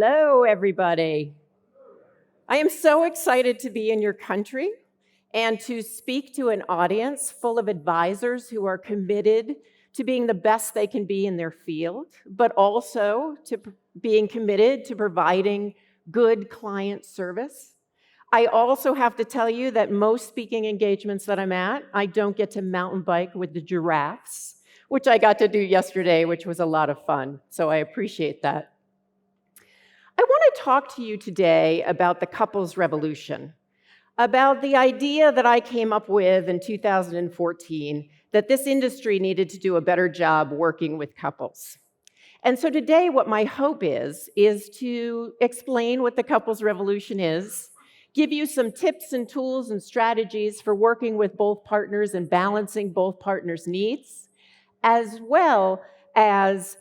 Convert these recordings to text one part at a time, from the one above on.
Hello, everybody. I am so excited to be in your country and to speak to an audience full of advisors who are committed to being the best they can be in their field, but also to being committed to providing good client service. I also have to tell you that most speaking engagements that I'm at, I don't get to mountain bike with the giraffes, which I got to do yesterday, which was a lot of fun. So I appreciate that. I want to talk to you today about the couples revolution, about the idea that I came up with in 2014 that this industry needed to do a better job working with couples. And so today, what my hope is to explain what the couples revolution is, give you some tips and tools and strategies for working with both partners and balancing both partners' needs, as well as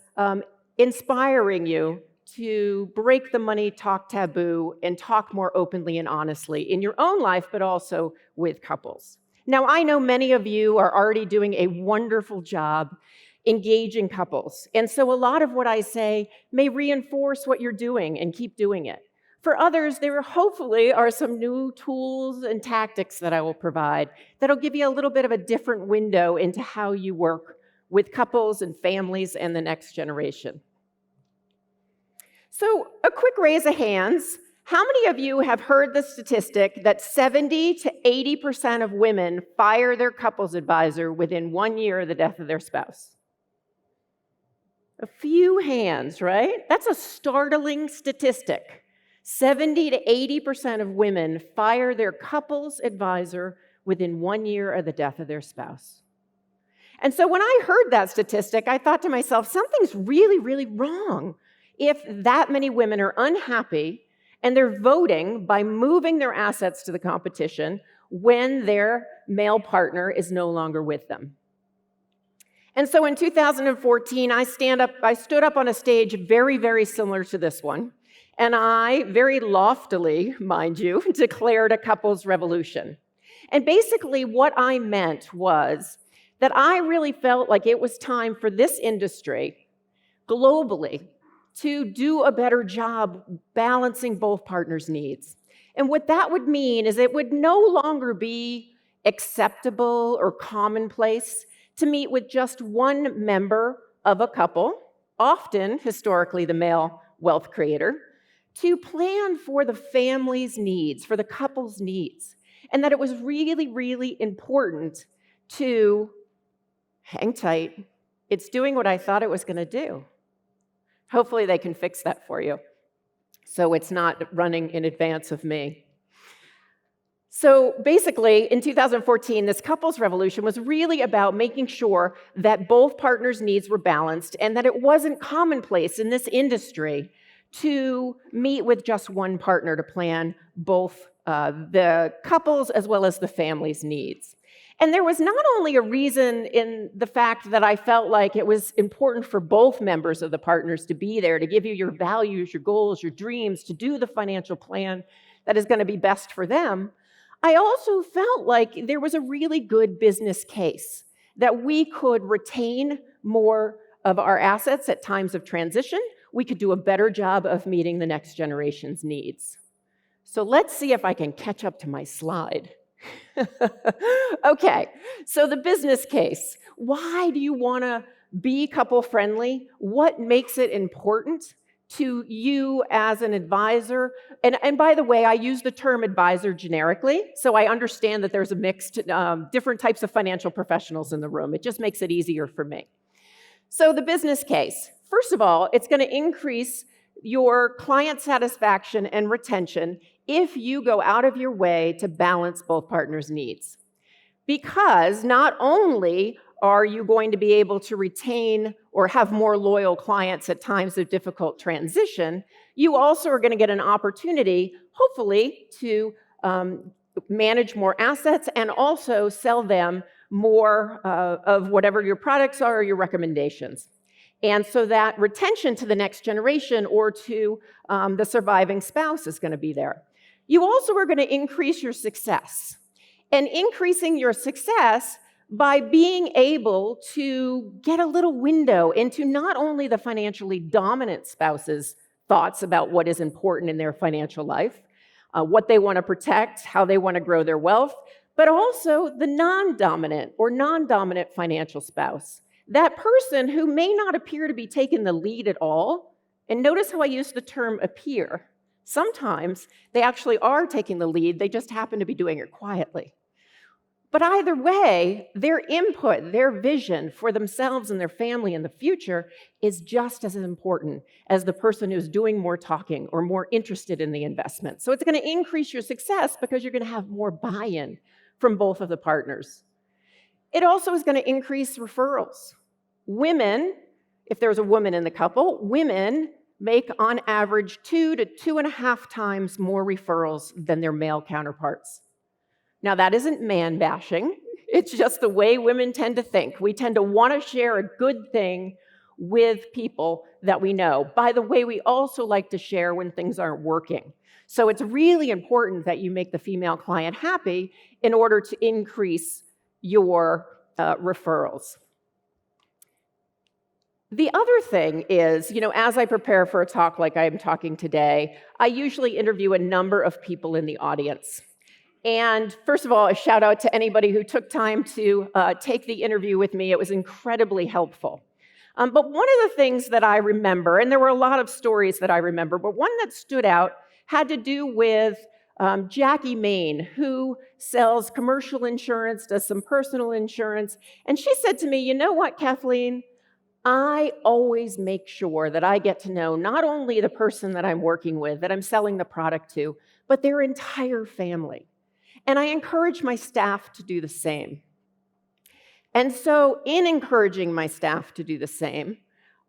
inspiring you to break the money talk taboo and talk more openly and honestly in your own life, but also with couples. Now, I know many of you are already doing a wonderful job engaging couples. And so a lot of what I say may reinforce what you're doing and keep doing it. For others, there hopefully are some new tools and tactics that I will provide that'll give you a little bit of a different window into how you work with couples and families and the next generation. So a quick raise of hands. How many of you have heard the statistic that 70 to 80% of women fire their couples advisor within 1 year of the death of their spouse? A few hands, right? That's a startling statistic. 70 to 80% of women fire their couples advisor within 1 year of the death of their spouse. And so when I heard that statistic, I thought to myself, something's really, really wrong if that many women are unhappy and they're voting by moving their assets to the competition when their male partner is no longer with them. And so in 2014, I stood up on a stage very, very similar to this one, and I, very loftily, mind you, declared a couples revolution. And basically what I meant was that I really felt like it was time for this industry, globally, to do a better job balancing both partners' needs. And what that would mean is it would no longer be acceptable or commonplace to meet with just one member of a couple, often historically the male wealth creator, to plan for the family's needs, for the couple's needs. And that it was really, really important to hang tight. It's doing what I thought it was going to do. Hopefully they can fix that for you, so it's not running in advance of me. So basically, in 2014, this couples revolution was really about making sure that both partners' needs were balanced and that it wasn't commonplace in this industry to meet with just one partner to plan both the couples as well as the family's needs. And there was not only a reason in the fact that I felt like it was important for both members of the partners to be there, to give you your values, your goals, your dreams, to do the financial plan that is going to be best for them. I also felt like there was a really good business case that we could retain more of our assets at times of transition. We could do a better job of meeting the next generation's needs. So let's see if I can catch up to my slide. Okay, so the business case. Why do you want to be couple friendly? What makes it important to you as an advisor? And by the way, I use the term advisor generically, so I understand that there's a mixed, different types of financial professionals in the room. It just makes it easier for me. So the business case. First of all, it's going to increase your client satisfaction and retention if you go out of your way to balance both partners' needs. Because not only are you going to be able to retain or have more loyal clients at times of difficult transition, you also are going to get an opportunity, hopefully, to manage more assets and also sell them more of whatever your products are or your recommendations. And so that retention to the next generation or to the surviving spouse is going to be there. You also are going to increase your success. And increasing your success by being able to get a little window into not only the financially dominant spouse's thoughts about what is important in their financial life, what they want to protect, how they want to grow their wealth, but also the non-dominant financial spouse. That person who may not appear to be taking the lead at all, and notice how I use the term appear. Sometimes they actually are taking the lead, they just happen to be doing it quietly. But either way, their input, their vision for themselves and their family in the future is just as important as the person who's doing more talking or more interested in the investment. So it's going to increase your success because you're going to have more buy-in from both of the partners. It also is going to increase referrals. Women, if there's a woman in the couple, women make on average 2 to 2.5 times more referrals than their male counterparts. Now, that isn't man bashing. It's just the way women tend to think. We tend to want to share a good thing with people that we know. By the way, we also like to share when things aren't working. So it's really important that you make the female client happy in order to increase your referrals. The other thing is, as I prepare for a talk like I'm talking today, I usually interview a number of people in the audience. And first of all, a shout out to anybody who took time to take the interview with me. It was incredibly helpful. But one of the things that I remember, and there were a lot of stories that I remember, but one that stood out had to do with Jackie Main, who sells commercial insurance, does some personal insurance. And she said to me, "You know what, Kathleen? I always make sure that I get to know not only the person that I'm working with, that I'm selling the product to, but their entire family. And I encourage my staff to do the same." And so in encouraging my staff to do the same,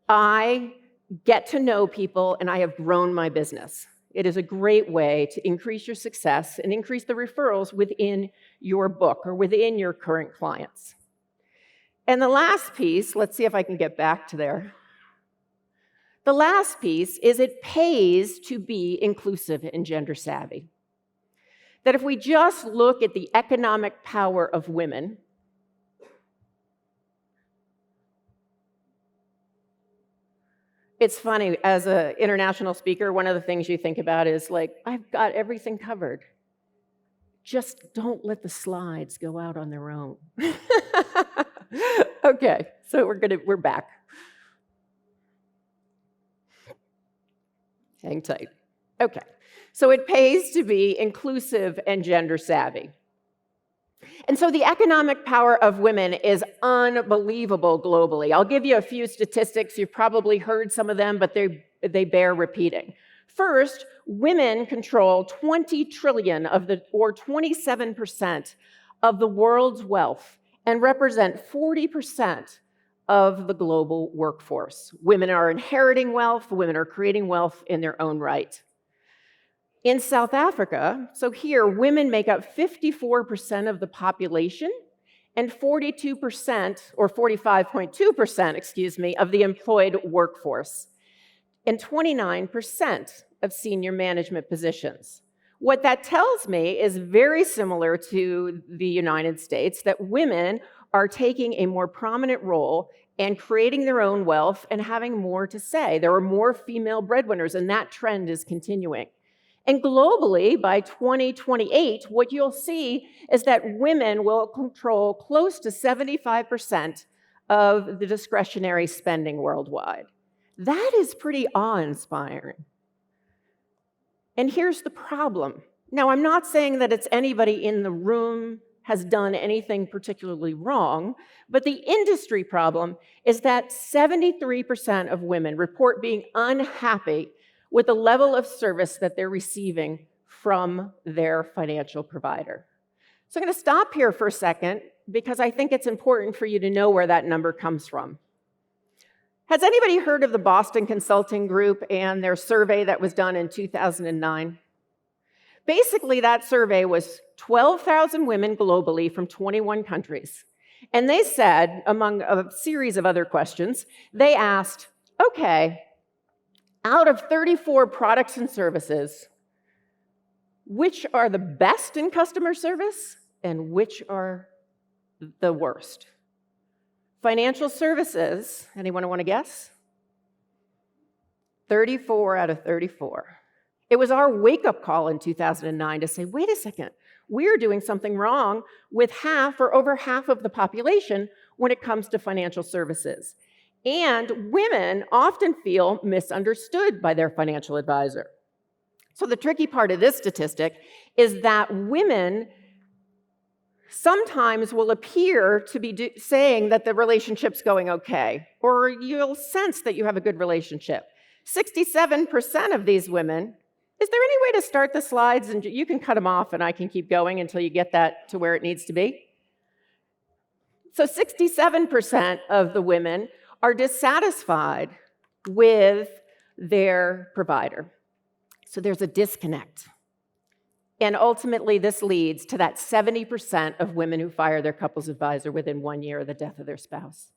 I get to know people and I have grown my business. It is a great way to increase your success and increase the referrals within your book or within your current clients. And the last piece, let's see if I can get back to there. The last piece is it pays to be inclusive and gender savvy. That if we just look at the economic power of women, it's funny, as an international speaker, one of the things you think about is like, I've got everything covered. Just don't let the slides go out on their own. Okay, so we're back. Hang tight. Okay, so it pays to be inclusive and gender savvy. And so the economic power of women is unbelievable globally. I'll give you a few statistics. You've probably heard some of them, but they bear repeating. First, women control 20 trillion or 27% of the world's wealth and represent 40% of the global workforce. Women are inheriting wealth. Women are creating wealth in their own right. In South Africa, so here, women make up 54% of the population and 42%, or 45.2%, of the employed workforce, and 29% of senior management positions. What that tells me is very similar to the United States, that women are taking a more prominent role and creating their own wealth and having more to say. There are more female breadwinners, and that trend is continuing. And globally, by 2028, what you'll see is that women will control close to 75% of the discretionary spending worldwide. That is pretty awe-inspiring. And here's the problem. Now, I'm not saying that it's anybody in the room has done anything particularly wrong, but the industry problem is that 73% of women report being unhappy with the level of service that they're receiving from their financial provider. So I'm going to stop here for a second because I think it's important for you to know where that number comes from. Has anybody heard of the Boston Consulting Group and their survey that was done in 2009? Basically, that survey was 12,000 women globally from 21 countries. And they said, among a series of other questions, they asked, okay, out of 34 products and services, which are the best in customer service and which are the worst? Financial services, anyone want to guess? 34 out of 34. It was our wake-up call in 2009 to say, wait a second, we're doing something wrong with half or over half of the population when it comes to financial services. And women often feel misunderstood by their financial advisor. So the tricky part of this statistic is that women sometimes will appear to be saying that the relationship's going okay, or you'll sense that you have a good relationship. 67% of these women, is there any way to start the slides and you can cut them off and I can keep going until you get that to where it needs to be? So 67% of the women are dissatisfied with their provider. So there's a disconnect. And ultimately, this leads to that 70% of women who fire their couples advisor within 1 year of the death of their spouse.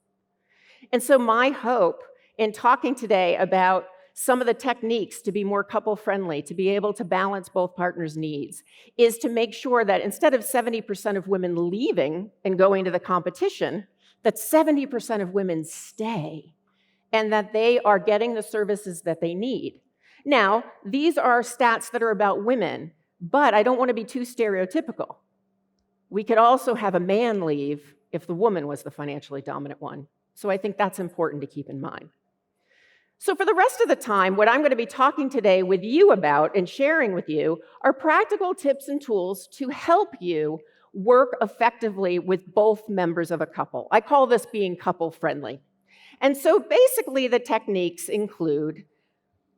And so my hope in talking today about some of the techniques to be more couple-friendly, to be able to balance both partners' needs, is to make sure that instead of 70% of women leaving and going to the competition, that 70% of women stay and that they are getting the services that they need. Now, these are stats that are about women, but I don't want to be too stereotypical. We could also have a man leave if the woman was the financially dominant one. So I think that's important to keep in mind. So for the rest of the time, what I'm going to be talking today with you about and sharing with you are practical tips and tools to help you work effectively with both members of a couple. I call this being couple-friendly. And so basically the techniques include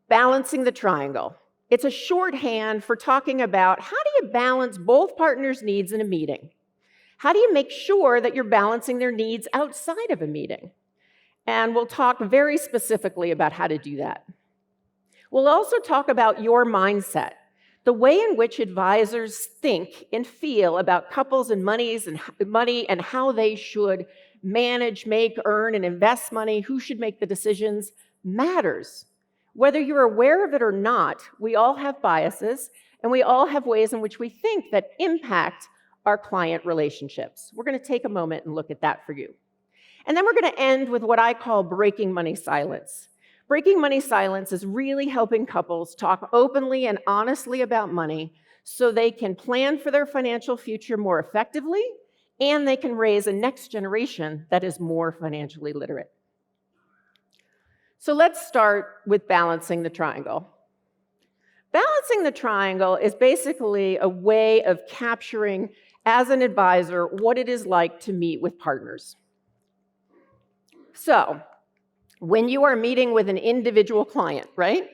balancing the triangle. It's a shorthand for talking about how do you balance both partners' needs in a meeting? How do you make sure that you're balancing their needs outside of a meeting? And we'll talk very specifically about how to do that. We'll also talk about your mindset, the way in which advisors think and feel about couples and money and how they should manage, make, earn, and invest money, who should make the decisions, matters. Whether you're aware of it or not, we all have biases, and we all have ways in which we think that impact our client relationships. We're going to take a moment and look at that for you. And then we're going to end with what I call breaking money silence. Breaking money silence is really helping couples talk openly and honestly about money so they can plan for their financial future more effectively and they can raise a next generation that is more financially literate. So let's start with balancing the triangle. Balancing the triangle is basically a way of capturing, as an advisor, what it is like to meet with partners. So, when you are meeting with an individual client, right?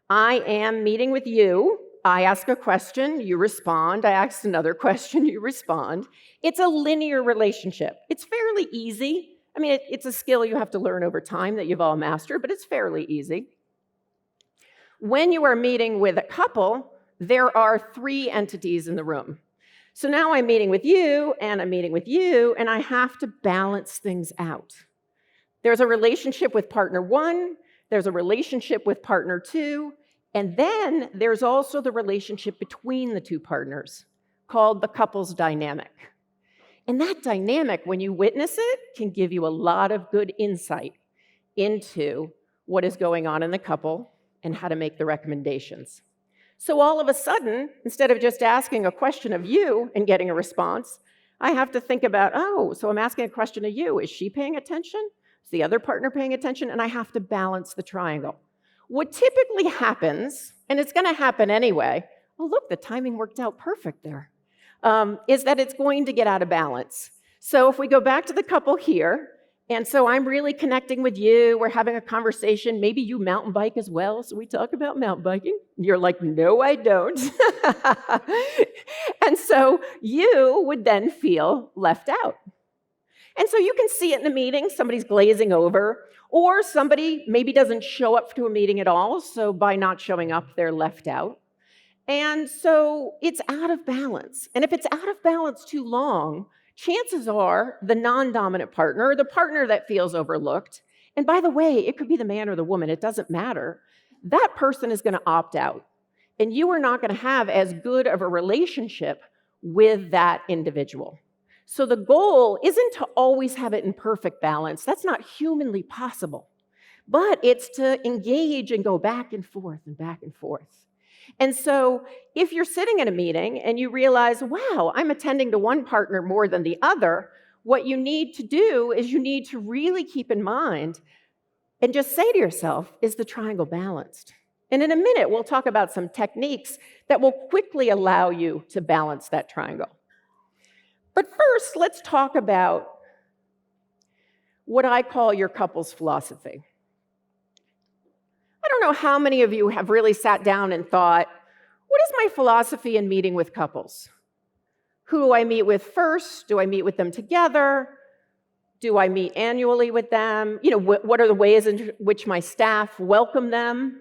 I am meeting with you. I ask a question, you respond. I ask another question, you respond. It's a linear relationship. It's fairly easy. I mean, it's a skill you have to learn over time that you've all mastered, but it's fairly easy. When you are meeting with a couple, there are 3 entities in the room. So now I'm meeting with you, and I'm meeting with you, and I have to balance things out. There's a relationship with partner 1, there's a relationship with partner 2, and then there's also the relationship between the 2 partners, called the couples dynamic. And that dynamic, when you witness it, can give you a lot of good insight into what is going on in the couple and how to make the recommendations. So all of a sudden, instead of just asking a question of you and getting a response, I have to think about, oh, so I'm asking a question of you. Is she paying attention? Is the other partner paying attention? And I have to balance the triangle. What typically happens, and it's going to happen anyway, oh, look, the timing worked out perfect there, is that it's going to get out of balance. So if we go back to the couple here, and so I'm really connecting with you, we're having a conversation, maybe you mountain bike as well, so we talk about mountain biking. You're like, no, I don't. And so you would then feel left out. And so you can see it in the meeting, somebody's glazing over, or somebody maybe doesn't show up to a meeting at all, so by not showing up, they're left out. And so it's out of balance. And if it's out of balance too long, chances are the non-dominant partner, or the partner that feels overlooked, and by the way, it could be the man or the woman, it doesn't matter, that person is going to opt out. And you are not going to have as good of a relationship with that individual. So the goal isn't to always have it in perfect balance. That's not humanly possible. but it's to engage and go back and forth and back and forth. And so if you're sitting in a meeting and you realize, wow, I'm attending to one partner more than the other, what you need to do is you need to really keep in mind and just say to yourself, is the triangle balanced? And in a minute, we'll talk about some techniques that will quickly allow you to balance that triangle. But first, let's talk about what I call your couple's philosophy. I don't know how many of you have really sat down and thought, what is my philosophy in meeting with couples? Who do I meet with first? Do I meet with them together? Do I meet annually with them? What are the ways in which my staff welcome them?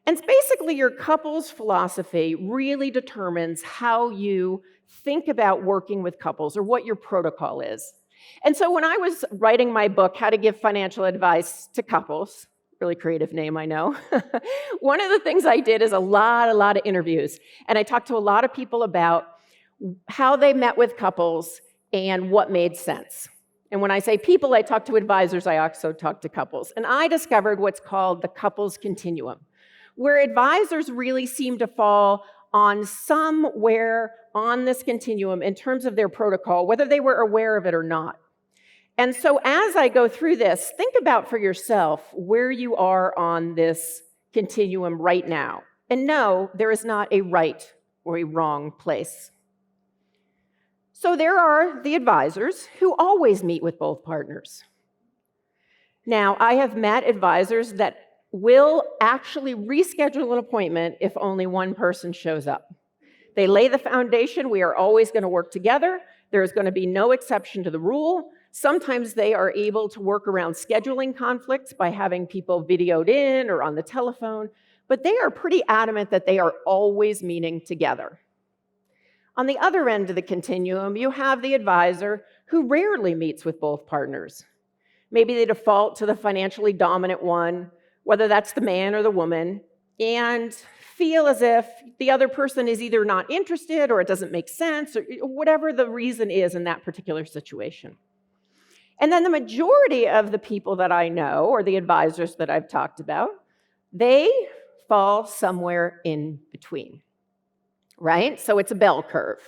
And basically, your couple's philosophy really determines how you think about working with couples or what your protocol is. And so when I was writing my book, How to Give Financial Advice to Couples, really creative name, I know, one of the things I did is a lot of interviews. And I talked to a lot of people about how they met with couples and what made sense. And when I say people, I talk to advisors, I also talk to couples. And I discovered what's called the couples continuum, where advisors really seem to fall on somewhere on this continuum in terms of their protocol, whether they were aware of it or not. And so as I go through this, think about for yourself where you are on this continuum right now. And no, there is not a right or a wrong place. So there are the advisors who always meet with both partners. Now, I have met advisors that will actually reschedule an appointment if only one person shows up. They lay the foundation. We are always going to work together. There is going to be no exception to the rule. Sometimes they are able to work around scheduling conflicts by having people videoed in or on the telephone, but they are pretty adamant that they are always meeting together. On the other end of the continuum, you have the advisor who rarely meets with both partners. Maybe they default to the financially dominant one, whether that's the man or the woman, and feel as if the other person is either not interested or it doesn't make sense, or whatever the reason is in that particular situation. And then the majority of the people that I know, or the advisors that I've talked about, they fall somewhere in between, right? So it's a bell curve.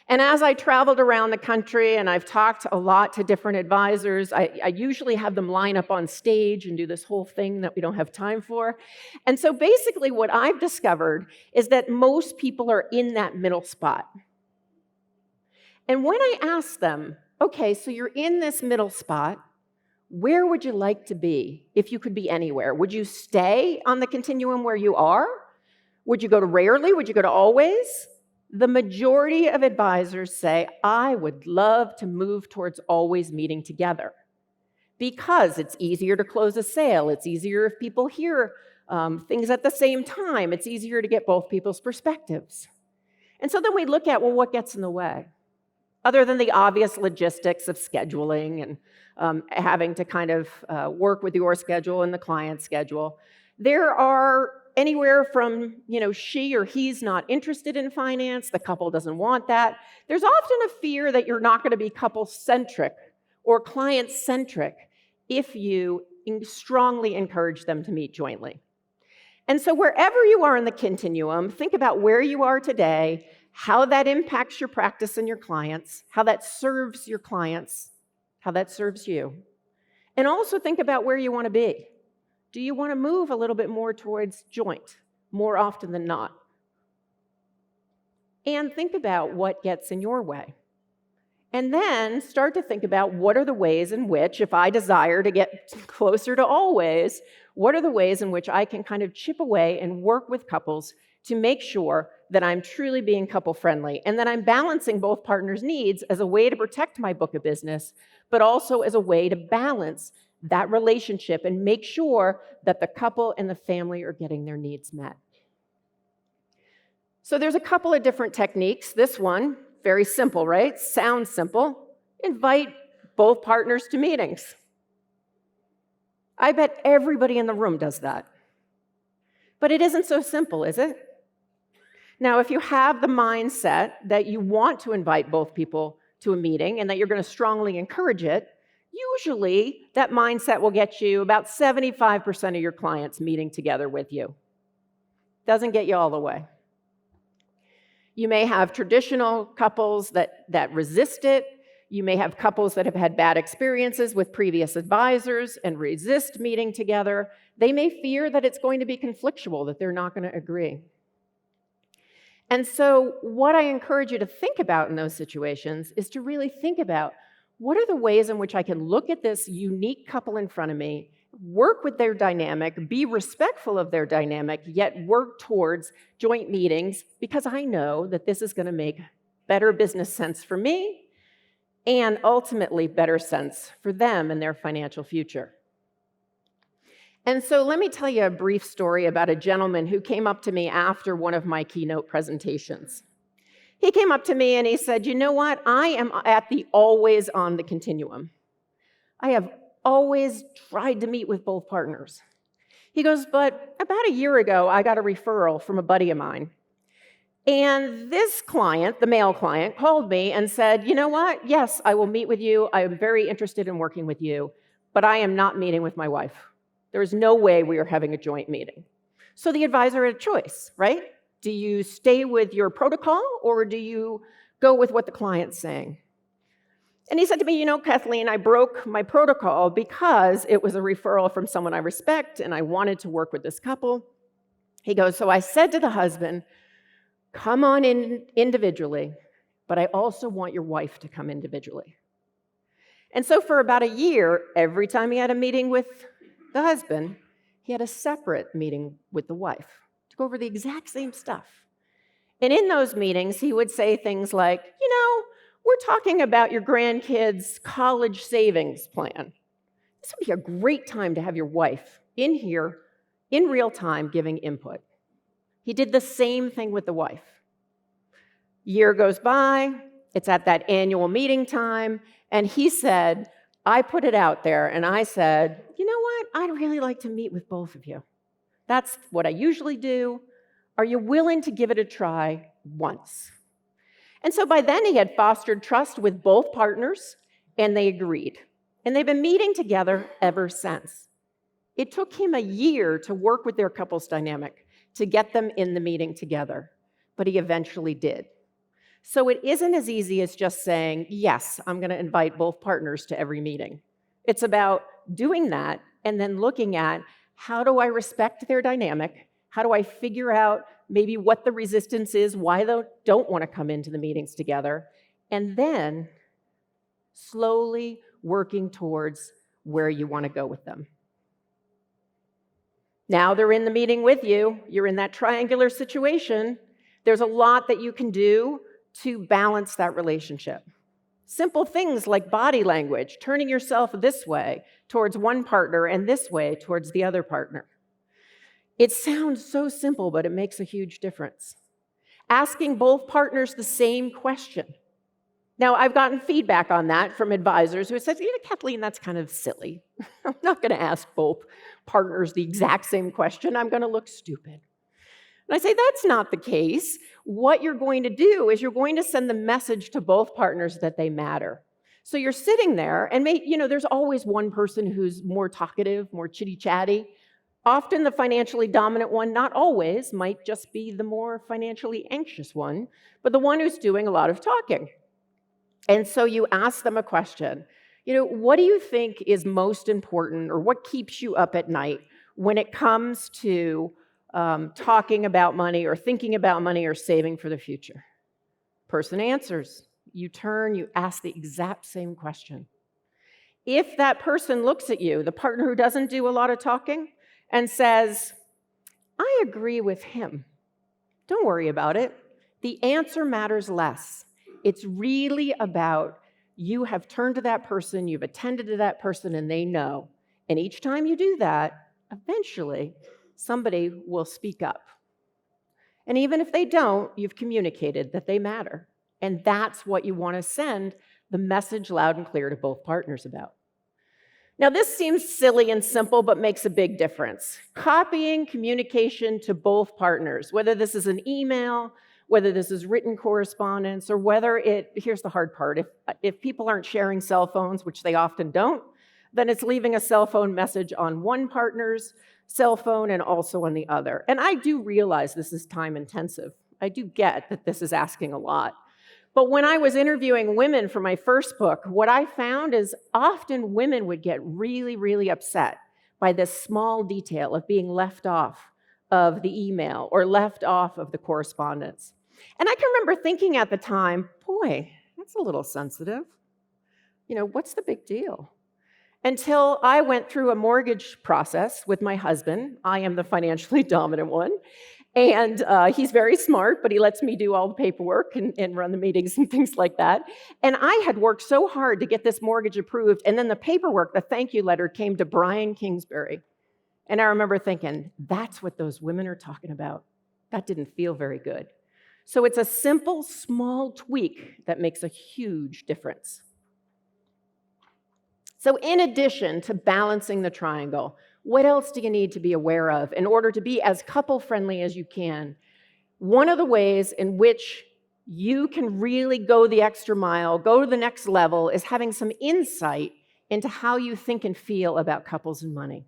And as I traveled around the country and I've talked a lot to different advisors, I usually have them line up on stage and do this whole thing that we don't have time for. And so basically what I've discovered is that most people are in that middle spot. And when I ask them, okay, so you're in this middle spot, where would you like to be if you could be anywhere? Would you stay on the continuum where you are? Would you go to rarely? Would you go to always? The majority of advisors say, I would love to move towards always meeting together because it's easier to close a sale. It's easier if people hear things at the same time. It's easier to get both people's perspectives. And so then we look at, well, what gets in the way? Other than the obvious logistics of scheduling and having to kind of work with your schedule and the client's schedule, there are anywhere from, she or he's not interested in finance, the couple doesn't want that. There's often a fear that you're not going to be couple-centric or client-centric if you strongly encourage them to meet jointly. And so wherever you are in the continuum, think about where you are today, how that impacts your practice and your clients, how that serves your clients, how that serves you. And also think about where you want to be. Do you want to move a little bit more towards joint, more often than not? And think about what gets in your way. And then start to think about what are the ways in which, if I desire to get closer to always, what are the ways in which I can kind of chip away and work with couples to make sure that I'm truly being couple-friendly and that I'm balancing both partners' needs as a way to protect my book of business, but also as a way to balance that relationship and make sure that the couple and the family are getting their needs met. So there's a couple of different techniques. This one, very simple, right? Sounds simple. Invite both partners to meetings. I bet everybody in the room does that. But it isn't so simple, is it? Now, if you have the mindset that you want to invite both people to a meeting and that you're going to strongly encourage it, Usually, that mindset will get you about 75% of your clients meeting together with you. Doesn't get you all the way. You may have traditional couples that resist it. You may have couples that have had bad experiences with previous advisors and resist meeting together. They may fear that it's going to be conflictual, that they're not going to agree. And so what I encourage you to think about in those situations is to really think about, what are the ways in which I can look at this unique couple in front of me, work with their dynamic, be respectful of their dynamic, yet work towards joint meetings, because I know that this is going to make better business sense for me and ultimately better sense for them and their financial future. And so let me tell you a brief story about a gentleman who came up to me after one of my keynote presentations. He came up to me and he said, "You know what? I am at the always on the continuum. I have always tried to meet with both partners." He goes, "But about a year ago, I got a referral from a buddy of mine. And this client, the male client, called me and said, 'You know what? Yes, I will meet with you. I am very interested in working with you, but I am not meeting with my wife. There is no way we are having a joint meeting.'" So the advisor had a choice, right? Do you stay with your protocol or do you go with what the client's saying? And he said to me, "You know, Kathleen, I broke my protocol because it was a referral from someone I respect and I wanted to work with this couple." He goes, "So I said to the husband, 'Come on in individually, but I also want your wife to come individually.'" And so for about a year, every time he had a meeting with the husband, he had a separate meeting with the wife to go over the exact same stuff. And in those meetings, he would say things like, "You know, we're talking about your grandkids' college savings plan. This would be a great time to have your wife in here in real time giving input." He did the same thing with the wife. Year goes by, it's at that annual meeting time, and he said, "I put it out there and I said, you know what? I'd really like to meet with both of you. That's what I usually do. Are you willing to give it a try once?" And so by then he had fostered trust with both partners and they agreed. And they've been meeting together ever since. It took him a year to work with their couples dynamic to get them in the meeting together, but he eventually did. So it isn't as easy as just saying, "Yes, I'm going to invite both partners to every meeting." It's about doing that and then looking at, how do I respect their dynamic? How do I figure out maybe what the resistance is, why they don't want to come into the meetings together, and then slowly working towards where you want to go with them. Now they're in the meeting with you. You're in that triangular situation. There's a lot that you can do to balance that relationship. Simple things like body language, turning yourself this way towards one partner and this way towards the other partner. It sounds so simple, but it makes a huge difference. Asking both partners the same question. Now, I've gotten feedback on that from advisors who said, "You know, Kathleen, that's kind of silly. I'm not going to ask both partners the exact same question. I'm going to look stupid." And I say, that's not the case. What you're going to do is you're going to send the message to both partners that they matter. So you're sitting there, and there's always one person who's more talkative, more chitty-chatty. Often the financially dominant one, not always, might just be the more financially anxious one, but the one who's doing a lot of talking. And so you ask them a question. What do you think is most important, or what keeps you up at night when it comes to talking about money or thinking about money or saving for the future? Person answers. You turn, you ask the exact same question. If that person looks at you, the partner who doesn't do a lot of talking, and says, "I agree with him," don't worry about it. The answer matters less. It's really about, you have turned to that person, you've attended to that person, and they know. And each time you do that, eventually, somebody will speak up. And even if they don't, you've communicated that they matter. And that's what you want to send the message loud and clear to both partners about. Now, this seems silly and simple, but makes a big difference. Copying communication to both partners, whether this is an email, whether this is written correspondence or here's the hard part, if people aren't sharing cell phones, which they often don't, then it's leaving a cell phone message on one partner's cell phone and also on the other. And I do realize this is time intensive. I do get that this is asking a lot. But when I was interviewing women for my first book, what I found is often women would get really, really upset by this small detail of being left off of the email or left off of the correspondence. And I can remember thinking at the time, boy, that's a little sensitive. What's the big deal? Until I went through a mortgage process with my husband. I am the financially dominant one. And he's very smart, but he lets me do all the paperwork and run the meetings and things like that. And I had worked so hard to get this mortgage approved, and then the paperwork, the thank you letter, came to Brian Kingsbury. And I remember thinking, that's what those women are talking about. That didn't feel very good. So it's a simple, small tweak that makes a huge difference. So in addition to balancing the triangle, what else do you need to be aware of in order to be as couple-friendly as you can? One of the ways in which you can really go the extra mile, go to the next level, is having some insight into how you think and feel about couples and money.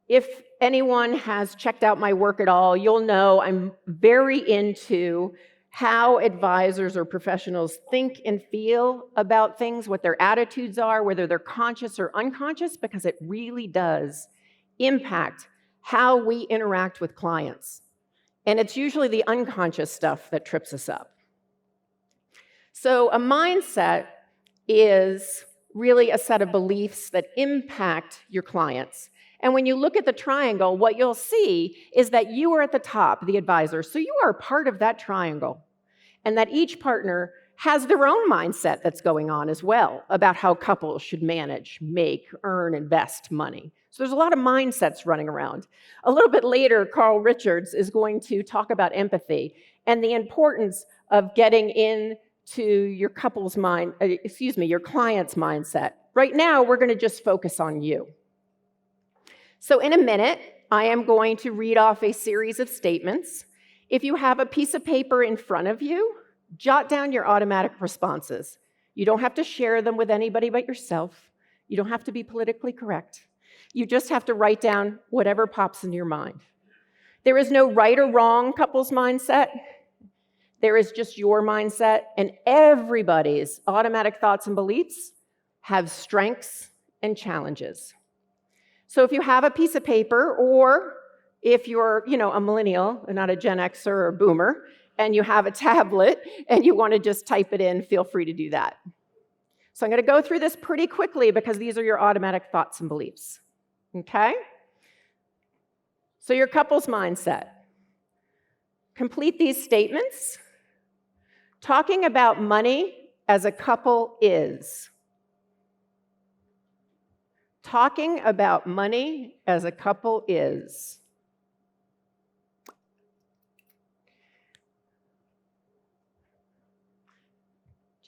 If anyone has checked out my work at all, you'll know I'm very into how advisors or professionals think and feel about things, what their attitudes are, whether they're conscious or unconscious, because it really does impact how we interact with clients. And it's usually the unconscious stuff that trips us up. So a mindset is really a set of beliefs that impact your clients. And when you look at the triangle, what you'll see is that you are at the top, the advisor. So you are part of that triangle. And that each partner has their own mindset that's going on as well about how couples should manage, make, earn, invest money. So there's a lot of mindsets running around. A little bit later, Carl Richards is going to talk about empathy and the importance of getting into your your client's mindset. Right now, we're going to just focus on you. So in a minute, I am going to read off a series of statements. If you have a piece of paper in front of you, jot down your automatic responses. You don't have to share them with anybody but yourself. You don't have to be politically correct. You just have to write down whatever pops into your mind. There is no right or wrong couple's mindset. There is just your mindset, and everybody's automatic thoughts and beliefs have strengths and challenges. So if you have a piece of paper, or if you're, a millennial and not a Gen Xer or a boomer, and you have a tablet and you want to just type it in, feel free to do that. So I'm going to go through this pretty quickly because these are your automatic thoughts and beliefs. Okay? So your couple's mindset. Complete these statements. Talking about money as a couple is. Talking about money as a couple is.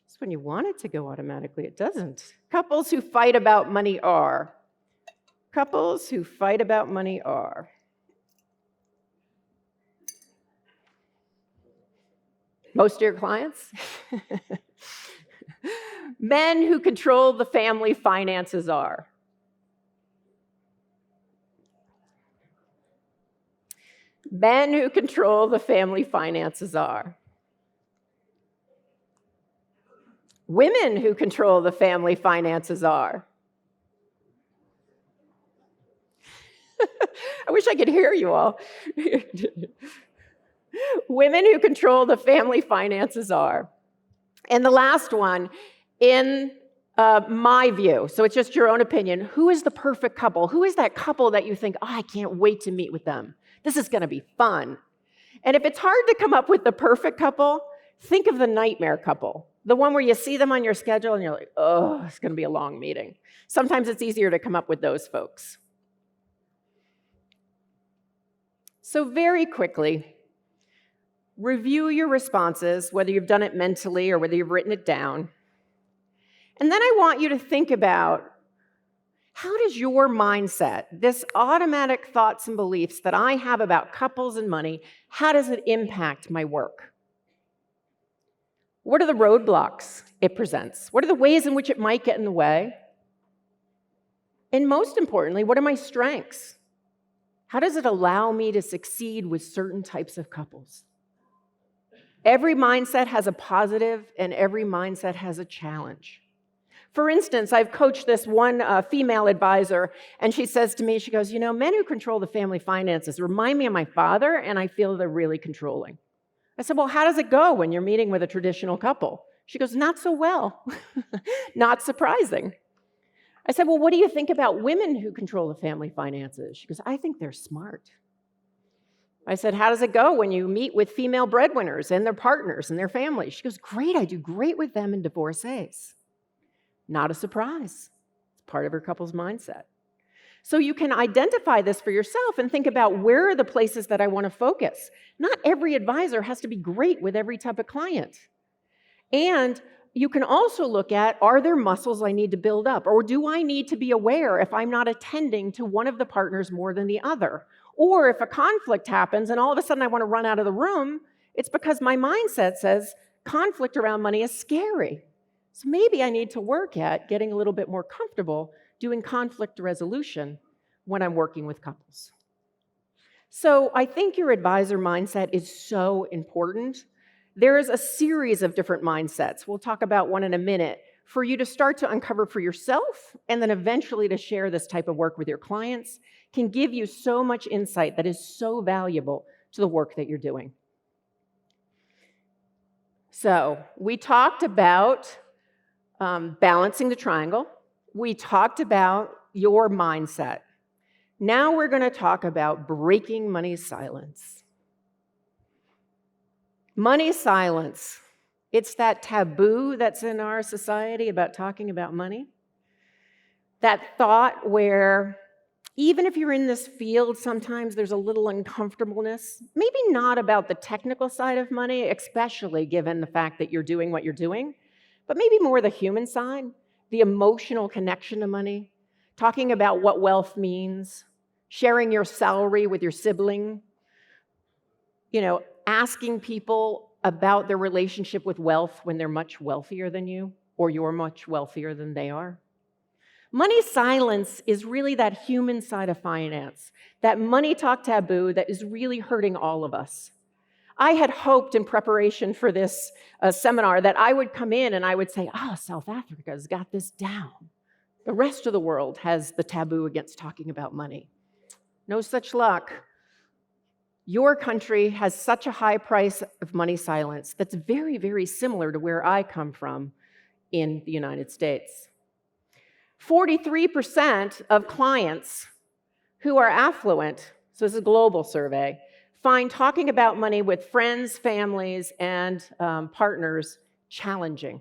Just when you want it to go automatically, it doesn't. Couples who fight about money are. Couples who fight about money are. Most of your clients? Men who control the family finances are. Men who control the family finances are. Women who control the family finances are. I wish I could hear you all. Women who control the family finances are. And the last one, in my view, so it's just your own opinion, who is the perfect couple? Who is that couple that you think, I can't wait to meet with them? This is going to be fun. And if it's hard to come up with the perfect couple, think of the nightmare couple. The one where you see them on your schedule and you're like, oh, it's going to be a long meeting. Sometimes it's easier to come up with those folks. So very quickly, review your responses, whether you've done it mentally or whether you've written it down. And then I want you to think about How does your mindset, this automatic thoughts and beliefs that I have about couples and money, how does it impact my work? What are the roadblocks it presents? What are the ways in which it might get in the way? And most importantly, what are my strengths? How does it allow me to succeed with certain types of couples? Every mindset has a positive and every mindset has a challenge. For instance, I've coached this one female advisor, and she says to me, she goes, men who control the family finances remind me of my father, and I feel they're really controlling. I said, well, how does it go when you're meeting with a traditional couple? She goes, not so well. Not surprising. I said, well, what do you think about women who control the family finances? She goes, I think they're smart. I said, how does it go when you meet with female breadwinners and their partners and their families? She goes, great, I do great with them and divorcees. Not a surprise. It's part of her couple's mindset. So you can identify this for yourself and think about where are the places that I want to focus. Not every advisor has to be great with every type of client. And you can also look at, are there muscles I need to build up? Or do I need to be aware if I'm not attending to one of the partners more than the other? Or if a conflict happens and all of a sudden I want to run out of the room, it's because my mindset says conflict around money is scary. So maybe I need to work at getting a little bit more comfortable doing conflict resolution when I'm working with couples. So I think your advisor mindset is so important. There is a series of different mindsets. We'll talk about one in a minute for you to start to uncover for yourself and then eventually to share this type of work with your clients can give you so much insight that is so valuable to the work that you're doing. So we talked about balancing the triangle. We talked about your mindset. Now we're going to talk about breaking money silence. Money silence. It's that taboo that's in our society about talking about money. That thought where even if you're in this field, sometimes there's a little uncomfortableness, maybe not about the technical side of money, especially given the fact that you're doing what you're doing, but maybe more the human side, the emotional connection to money, talking about what wealth means, sharing your salary with your sibling, asking people about their relationship with wealth when they're much wealthier than you or you're much wealthier than they are. Money silence is really that human side of finance, that money talk taboo that is really hurting all of us. I had hoped in preparation for this seminar that I would come in and I would say, South Africa's got this down. The rest of the world has the taboo against talking about money. No such luck. Your country has such a high price of money silence that's very, very similar to where I come from in the United States. 43% of clients who are affluent, so this is a global survey, find talking about money with friends, families, and partners challenging.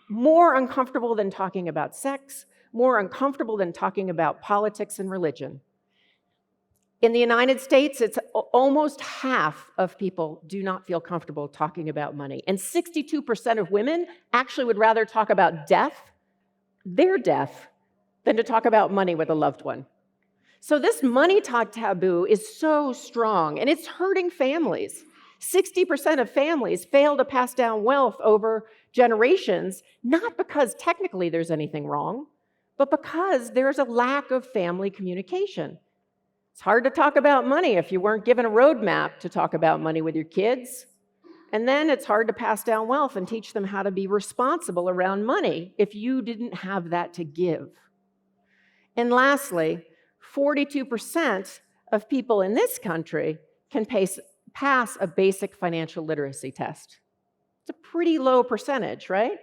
More uncomfortable than talking about sex, more uncomfortable than talking about politics and religion. In the United States, it's almost half of people do not feel comfortable talking about money. And 62% of women actually would rather talk about death, their death, than to talk about money with a loved one. So this money talk taboo is so strong, and it's hurting families. 60% of families fail to pass down wealth over generations, not because technically there's anything wrong, but because there's a lack of family communication. It's hard to talk about money if you weren't given a roadmap to talk about money with your kids. And then it's hard to pass down wealth and teach them how to be responsible around money if you didn't have that to give. And lastly, 42% of people in this country can pass a basic financial literacy test. It's a pretty low percentage, right?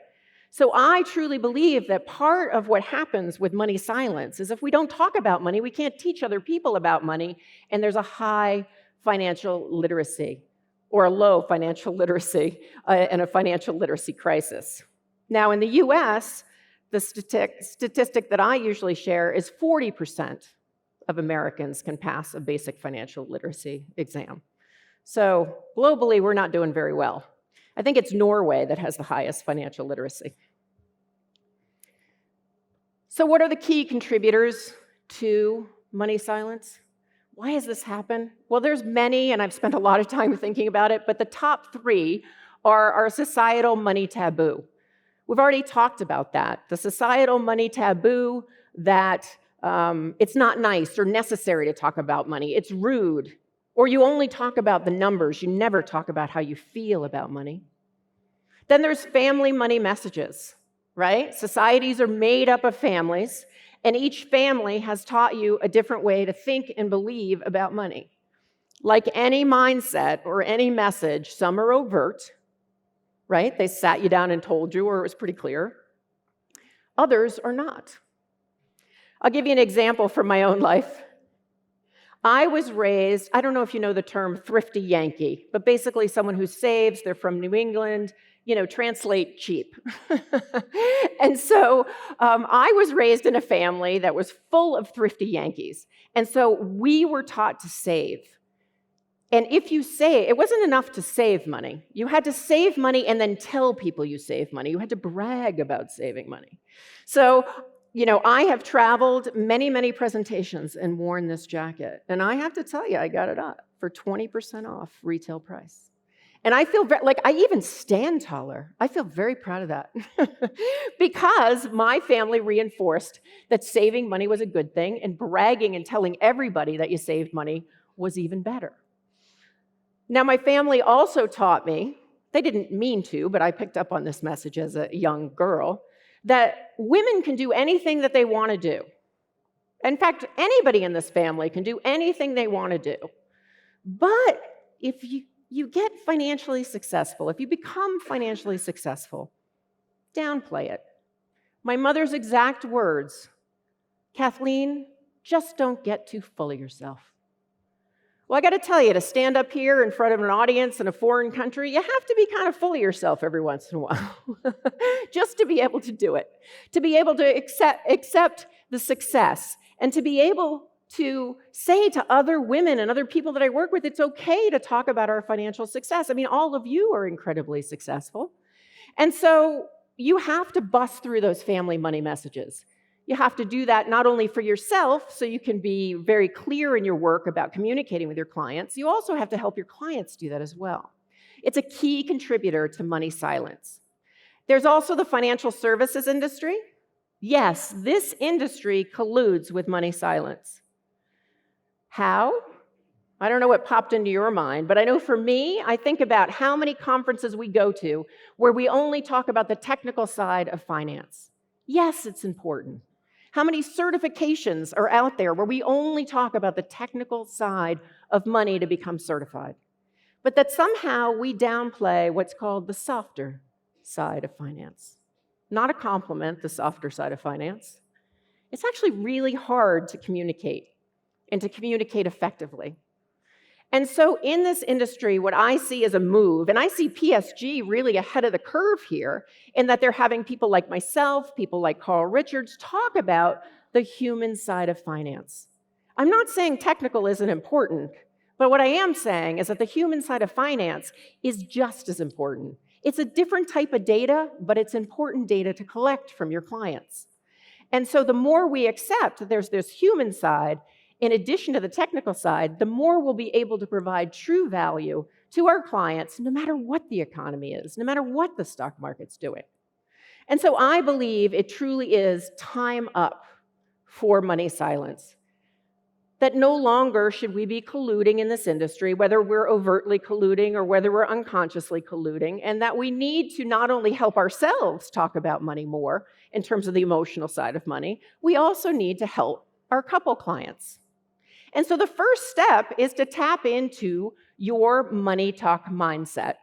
So I truly believe that part of what happens with money silence is if we don't talk about money, we can't teach other people about money, and there's a high financial literacy or a low financial literacy and a financial literacy crisis. Now, in the US, the statistic that I usually share is 40% of Americans can pass a basic financial literacy exam. So globally, we're not doing very well. I think it's Norway that has the highest financial literacy. So what are the key contributors to money silence? Why has this happened? Well, there's many, and I've spent a lot of time thinking about it, but the top three are our societal money taboo. We've already talked about that. The societal money taboo that it's not nice or necessary to talk about money. It's rude. Or you only talk about the numbers. You never talk about how you feel about money. Then there's family money messages, right? Societies are made up of families, and each family has taught you a different way to think and believe about money. Like any mindset or any message, some are overt, right? They sat you down and told you, or it was pretty clear. Others are not. I'll give you an example from my own life. I was raised, I don't know if you know the term thrifty Yankee, but basically someone who saves, they're from New England, translate cheap. And so I was raised in a family that was full of thrifty Yankees. And so we were taught to save. And if you save, it wasn't enough to save money. You had to save money and then tell people you saved money. You had to brag about saving money. So, I have traveled many, many presentations and worn this jacket. And I have to tell you, I got it up for 20% off retail price. And I feel like I even stand taller. I feel very proud of that because my family reinforced that saving money was a good thing and bragging and telling everybody that you saved money was even better. Now, my family also taught me, they didn't mean to, but I picked up on this message as a young girl, that women can do anything that they want to do. In fact, anybody in this family can do anything they want to do. But if you get financially successful, if you become financially successful, downplay it. My mother's exact words, Kathleen, just don't get too full of yourself. Well, I got to tell you, to stand up here in front of an audience in a foreign country, you have to be kind of full of yourself every once in a while, just to be able to do it, to be able to accept the success, and to be able to say to other women and other people that I work with, it's okay to talk about our financial success. I mean, all of you are incredibly successful. And so you have to bust through those family money messages. You have to do that not only for yourself, so you can be very clear in your work about communicating with your clients, you also have to help your clients do that as well. It's a key contributor to money silence. There's also the financial services industry. Yes, this industry colludes with money silence. How? I don't know what popped into your mind, but I know for me, I think about how many conferences we go to where we only talk about the technical side of finance. Yes, it's important. How many certifications are out there where we only talk about the technical side of money to become certified? But that somehow we downplay what's called the softer side of finance. Not a compliment, the softer side of finance. It's actually really hard to communicate and to communicate effectively. And so in this industry, what I see is a move, and I see PSG really ahead of the curve here, in that they're having people like myself, people like Carl Richards, talk about the human side of finance. I'm not saying technical isn't important, but what I am saying is that the human side of finance is just as important. It's a different type of data, but it's important data to collect from your clients. And so the more we accept that there's this human side, in addition to the technical side, the more we'll be able to provide true value to our clients, no matter what the economy is, no matter what the stock market's doing. And so I believe it truly is time up for money silence. That no longer should we be colluding in this industry, whether we're overtly colluding or whether we're unconsciously colluding, and that we need to not only help ourselves talk about money more in terms of the emotional side of money, we also need to help our couple clients. And so the first step is to tap into your money talk mindset.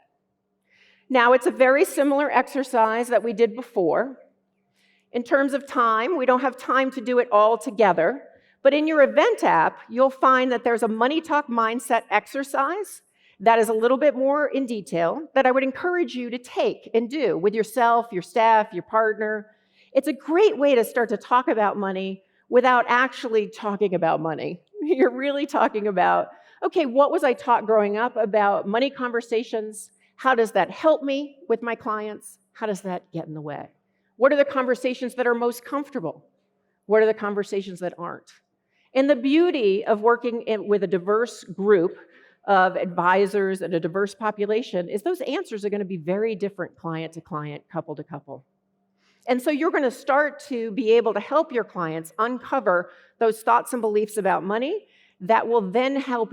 Now, it's a very similar exercise that we did before. In terms of time, we don't have time to do it all together, but in your event app, you'll find that there's a money talk mindset exercise that is a little bit more in detail that I would encourage you to take and do with yourself, your staff, your partner. It's a great way to start to talk about money without actually talking about money. You're really talking about, okay, what was I taught growing up about money conversations? How does that help me with my clients? How does that get in the way? What are the conversations that are most comfortable? What are the conversations that aren't? And the beauty of working with a diverse group of advisors and a diverse population is those answers are going to be very different client to client, couple to couple. And so you're going to start to be able to help your clients uncover those thoughts and beliefs about money that will then help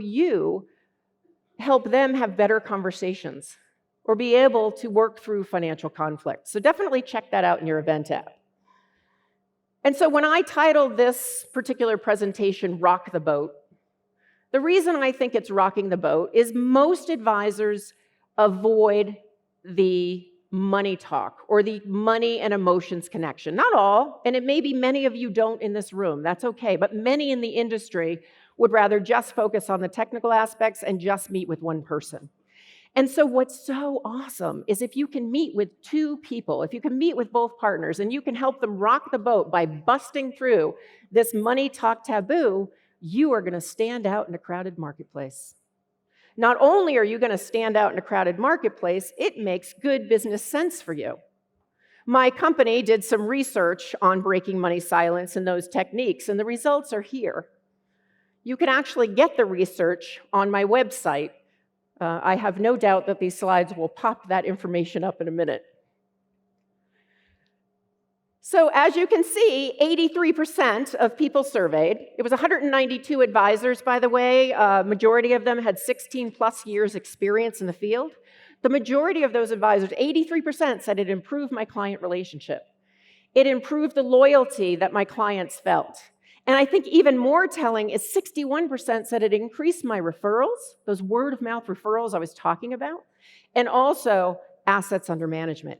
them have better conversations or be able to work through financial conflict. So definitely check that out in your event app. And so when I titled this particular presentation, Rock the Boat, the reason I think it's rocking the boat is most advisors avoid the money talk or the money and emotions connection. Not all, and it may be many of you don't in this room. That's okay. But many in the industry would rather just focus on the technical aspects and just meet with one person. And so what's so awesome is if you can meet with two people, if you can meet with both partners and you can help them rock the boat by busting through this money talk taboo, you are going to stand out in a crowded marketplace. Not only are you going to stand out in a crowded marketplace, it makes good business sense for you. My company did some research on breaking money silence and those techniques, and the results are here. You can actually get the research on my website. I have no doubt that these slides will pop that information up in a minute. So as you can see, 83% of people surveyed, it was 192 advisors, by the way, majority of them had 16 plus years experience in the field. The majority of those advisors, 83%, said it improved my client relationship. It improved the loyalty that my clients felt. And I think even more telling is 61% said it increased my referrals, those word-of-mouth referrals I was talking about, and also assets under management.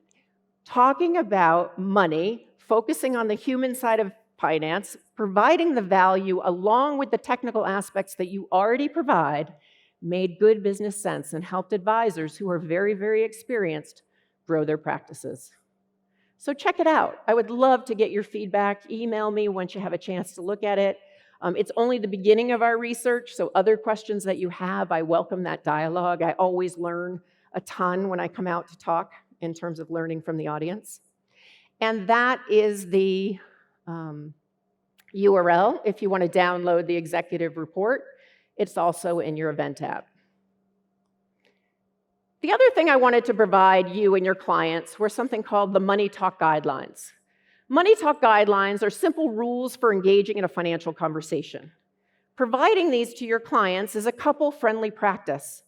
Talking about money, focusing on the human side of finance, providing the value along with the technical aspects that you already provide, made good business sense and helped advisors who are very, very experienced grow their practices. So check it out. I would love to get your feedback. Email me once you have a chance to look at it. It's only the beginning of our research, so other questions that you have, I welcome that dialogue. I always learn a ton when I come out to talk in terms of learning from the audience. And that is the URL if you want to download the executive report. It's also in your event app. The other thing I wanted to provide you and your clients were something called the Money Talk Guidelines. Money Talk Guidelines are simple rules for engaging in a financial conversation. Providing these to your clients is a couple-friendly practice.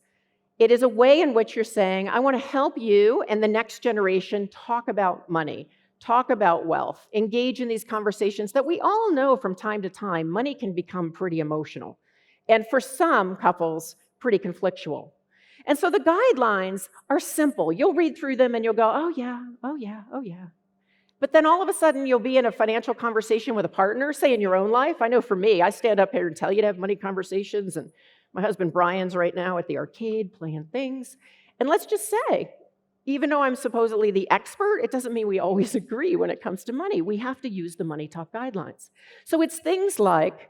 It is a way in which you're saying, I want to help you and the next generation talk about money, talk about wealth, engage in these conversations that we all know from time to time, money can become pretty emotional. And for some couples, pretty conflictual. And so the guidelines are simple. You'll read through them and you'll go, oh yeah, oh yeah, oh yeah. But then all of a sudden you'll be in a financial conversation with a partner, say in your own life. I know for me, I stand up here and tell you to have money conversations, and my husband Brian's right now at the arcade playing things. And let's just say, even though I'm supposedly the expert, it doesn't mean we always agree when it comes to money. We have to use the Money Talk Guidelines. So it's things like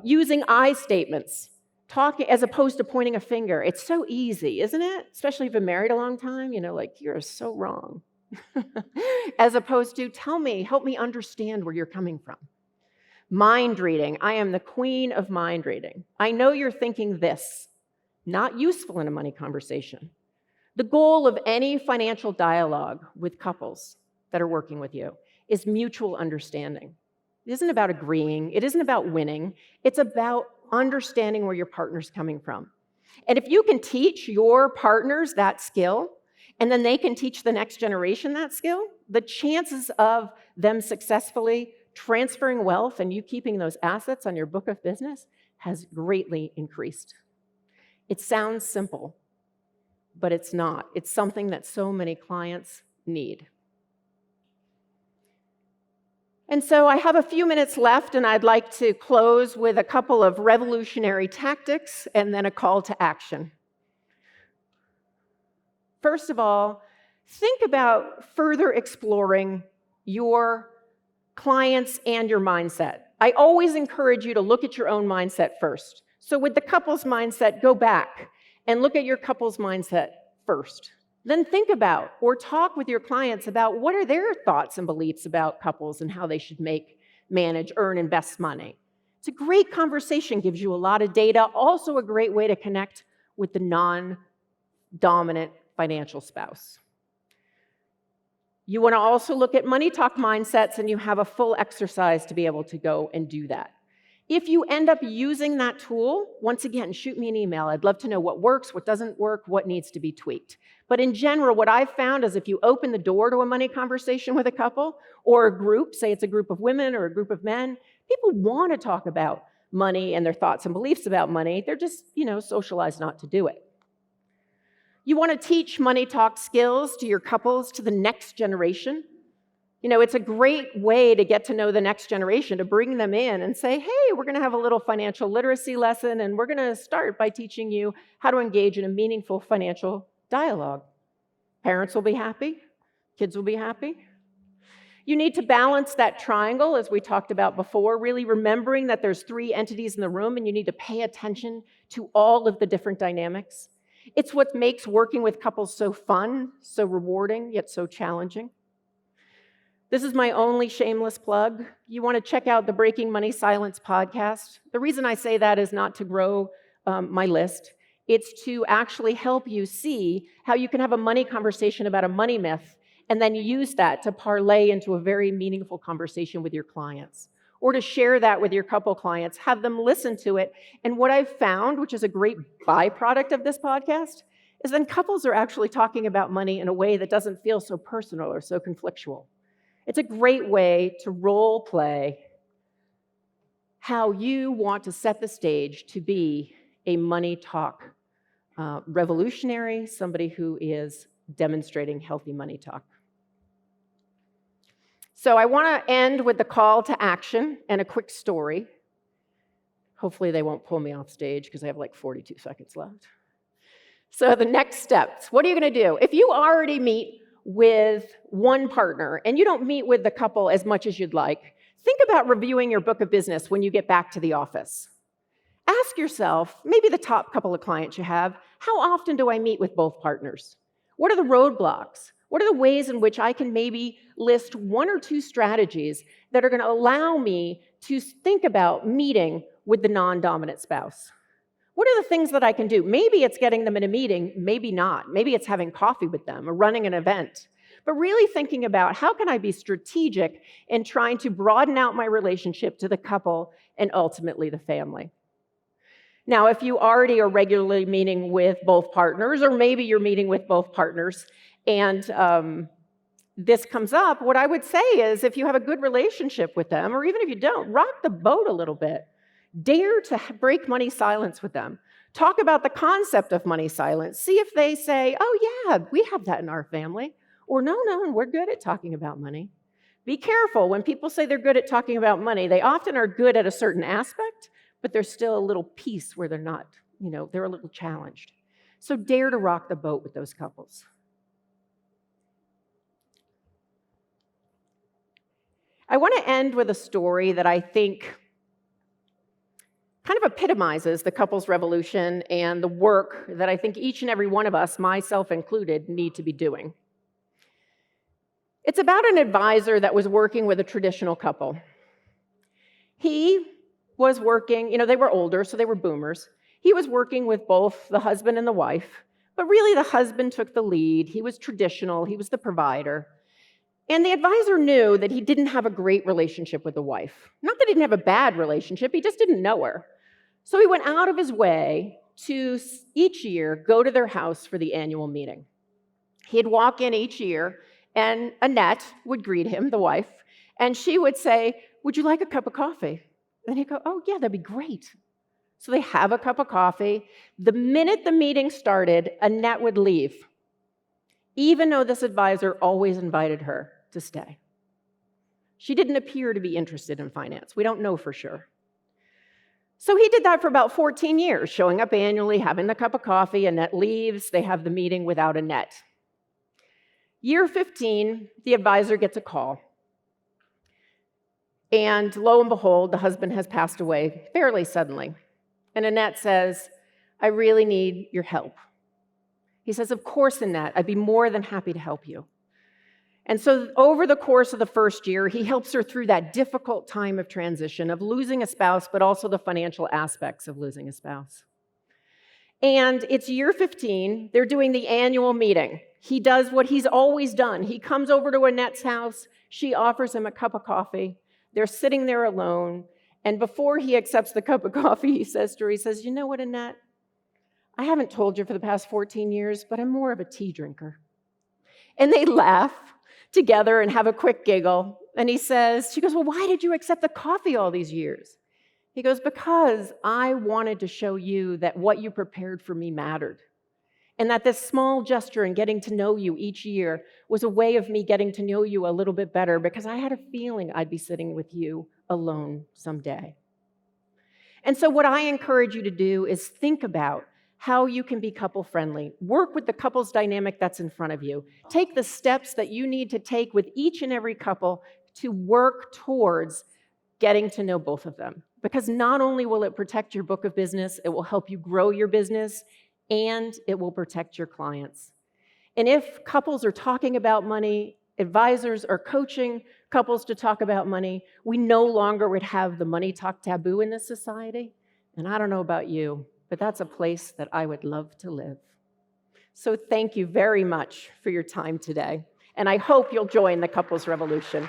using I statements, talking as opposed to pointing a finger. It's so easy, isn't it? Especially if you've been married a long time, like, you're so wrong. As opposed to, tell me, help me understand where you're coming from. Mind reading. I am the queen of mind reading. I know you're thinking this. Not useful in a money conversation. The goal of any financial dialogue with couples that are working with you is mutual understanding. It isn't about agreeing. It isn't about winning. It's about understanding where your partner's coming from. And if you can teach your partners that skill, and then they can teach the next generation that skill, the chances of them successfully transferring wealth and you keeping those assets on your book of business has greatly increased. It sounds simple, but it's not. It's something that so many clients need. And so I have a few minutes left, and I'd like to close with a couple of revolutionary tactics and then a call to action. First of all, think about further exploring your clients and your mindset. I always encourage you to look at your own mindset first. So with the couple's mindset, go back and look at your couple's mindset first. Then think about or talk with your clients about what are their thoughts and beliefs about couples and how they should make manage, earn, invest money. It's a great conversation, gives you a lot of data, also a great way to connect with the non-dominant financial spouse. You want to also look at money talk mindsets, and you have a full exercise to be able to go and do that. If you end up using that tool, once again, shoot me an email. I'd love to know what works, what doesn't work, what needs to be tweaked. But in general, what I've found is if you open the door to a money conversation with a couple or a group, say it's a group of women or a group of men, people want to talk about money and their thoughts and beliefs about money. They're just, socialized not to do it. You want to teach money talk skills to your couples, to the next generation. It's a great way to get to know the next generation, to bring them in and say, hey, we're going to have a little financial literacy lesson, and we're going to start by teaching you how to engage in a meaningful financial dialogue. Parents will be happy. Kids will be happy. You need to balance that triangle, as we talked about before, really remembering that there's 3 entities in the room, and you need to pay attention to all of the different dynamics. It's what makes working with couples so fun, so rewarding, yet so challenging. This is my only shameless plug. You want to check out the Breaking Money Silence podcast. The reason I say that is not to grow my list. It's to actually help you see how you can have a money conversation about a money myth and then use that to parlay into a very meaningful conversation with your clients, or to share that with your couple clients, have them listen to it. And what I've found, which is a great byproduct of this podcast, is then couples are actually talking about money in a way that doesn't feel so personal or so conflictual. It's a great way to role play how you want to set the stage to be a money talk revolutionary, somebody who is demonstrating healthy money talk. So I want to end with the call to action and a quick story. Hopefully they won't pull me off stage because I have like 42 seconds left. So the next steps, what are you going to do? If you already meet with one partner and you don't meet with the couple as much as you'd like, think about reviewing your book of business when you get back to the office. Ask yourself, maybe the top couple of clients you have, how often do I meet with both partners? What are the roadblocks? What are the ways in which I can maybe list 1 or 2 strategies that are going to allow me to think about meeting with the non-dominant spouse? What are the things that I can do? Maybe it's getting them in a meeting, maybe not. Maybe it's having coffee with them or running an event. But really thinking about how can I be strategic in trying to broaden out my relationship to the couple and ultimately the family. Now, if you already are regularly meeting with both partners, or maybe you're meeting with both partners, and this comes up, what I would say is if you have a good relationship with them, or even if you don't, rock the boat a little bit. Dare to break money silence with them. Talk about the concept of money silence. See if they say, oh yeah, we have that in our family. Or no, we're good at talking about money. Be careful. When people say they're good at talking about money, they often are good at a certain aspect, but there's still a little piece where they're not, they're a little challenged. So dare to rock the boat with those couples. I want to end with a story that I think kind of epitomizes the couples revolution and the work that I think each and every one of us, myself included, need to be doing. It's about an advisor that was working with a traditional couple. He was working, they were older, so they were boomers. He was working with both the husband and the wife, but really the husband took the lead. He was traditional, he was the provider. And the advisor knew that he didn't have a great relationship with the wife. Not that he didn't have a bad relationship, he just didn't know her. So he went out of his way to each year go to their house for the annual meeting. He'd walk in each year, and Annette would greet him, the wife, and she would say, would you like a cup of coffee? And he'd go, oh yeah, that'd be great. So they have a cup of coffee. The minute the meeting started, Annette would leave, even though this advisor always invited her to stay. She didn't appear to be interested in finance. We don't know for sure. So he did that for about 14 years, showing up annually, having the cup of coffee. Annette leaves. They have the meeting without Annette. Year 15, the advisor gets a call. And lo and behold, the husband has passed away fairly suddenly. And Annette says, I really need your help. He says, of course, Annette, I'd be more than happy to help you. And so over the course of the first year, he helps her through that difficult time of transition of losing a spouse, but also the financial aspects of losing a spouse. And it's year 15. They're doing the annual meeting. He does what he's always done. He comes over to Annette's house. She offers him a cup of coffee. They're sitting there alone. And before he accepts the cup of coffee, he says to her, he says, "You know what, Annette? I haven't told you for the past 14 years, but I'm more of a tea drinker." And they laugh together and have a quick giggle. And she goes, "Well, why did you accept the coffee all these years?" He goes, "Because I wanted to show you that what you prepared for me mattered. And that this small gesture in getting to know you each year was a way of me getting to know you a little bit better because I had a feeling I'd be sitting with you alone someday." And so what I encourage you to do is think about how you can be couple friendly. Work with the couples dynamic that's in front of you. Take the steps that you need to take with each and every couple to work towards getting to know both of them. Because not only will it protect your book of business, it will help you grow your business, and it will protect your clients. And if couples are talking about money, advisors are coaching couples to talk about money, we no longer would have the money talk taboo in this society. And I don't know about you, but that's a place that I would love to live. So thank you very much for your time today. And I hope you'll join the Couples Revolution.